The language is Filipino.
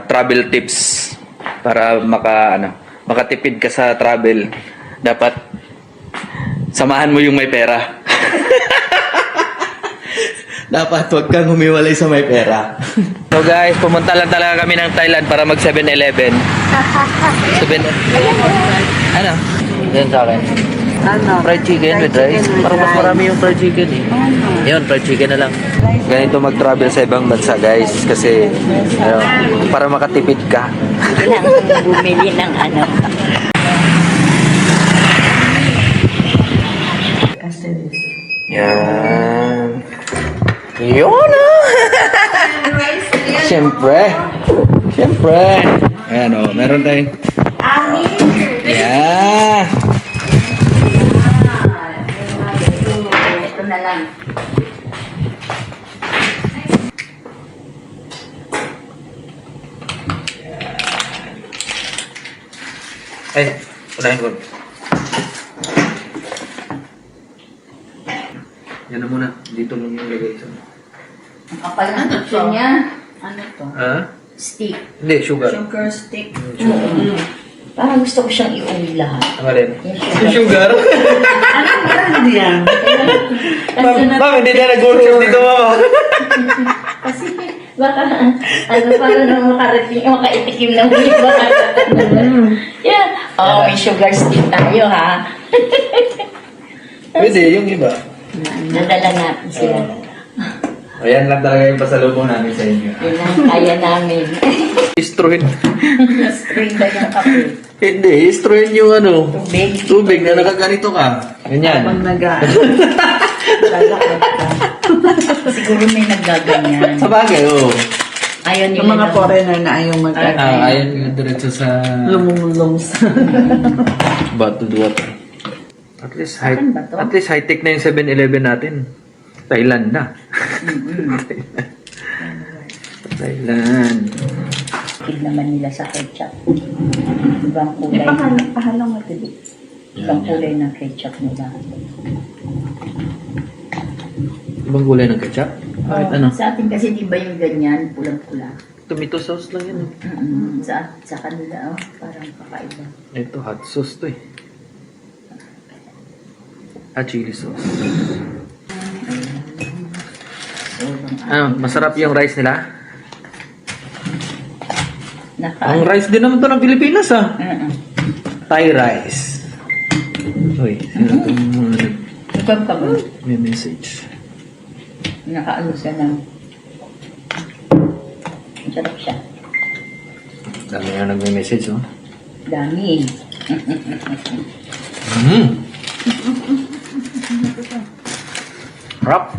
travel tips para makatipid ka sa travel. Dapat samahan mo yung may pera. Dapat huwag kang humiwalay sa may pera. So guys, pumunta lang talaga kami ng Thailand para mag 7-Eleven. Ano? Yan sa akin. Ano? Fried chicken with rice. Parang mas marami yung fried chicken eh. Yun, fried chicken na lang. Ganito mag-travel sa ibang bansa guys. Kasi para makatipid ka. Kailangan bumili ng ano. Yan. Yun ah! Siyempre. Siyempre. Ayan o, meron tayong... Yeah. Ito na lang. Ay, unahin ko. Yan na muna. Dito lang yung lagay ito. Ang kapal ng tutso niya. Ano to? Ha? Stick. Hindi, sugar. Sugar stick. Parang gusto ko siyang iuwi lahat. Ang alin? Yung Sugar? Anong brand yan? Ma'am, hindi na nag-workshop dito, mama. Kasi baka, para nang makaitikim ng iba. Yeah. Oh, may sugar stick tayo, ha? Pwede, yung iba. Nadala natin sila. Ayan lang talaga yung pasalubong namin sa inyo. Yun ang kaya namin. Istroin. Spring ba yung kape? Hindi, istroin yung ano. Tubig. Tubig na nakaganito ka. Ganyan. Pag siguro may naggaganyan. Sa bagay, oo. Ayaw nila. Yung mga foreigner na ayaw Ayun yung diretso sa... lumulong sa... Bato water. At least Akin ba to? high-tech na yung 7-Eleven natin. Thailand na. Thailand. Kid naman nila sa ketchup. Ibang kulay. Pahalang matili. Ibang kulay ng ketchup nila. Ibang kulay ng ketchup? Bakit ano? Sa atin kasi di ba yung ganyan, pulang-pula. Tomato sauce lang yan. Sa kanila, parang kakaiba. Ito, hot sauce to eh. Chili sauce. Masarap yung rice nila? Ang rice din naman to ng Pilipinas ah. Thai rice. Uy, sino itong may message? Nakaano siya ng... Masarap siya. Dami nga nagme-message oh. Dami. Harap.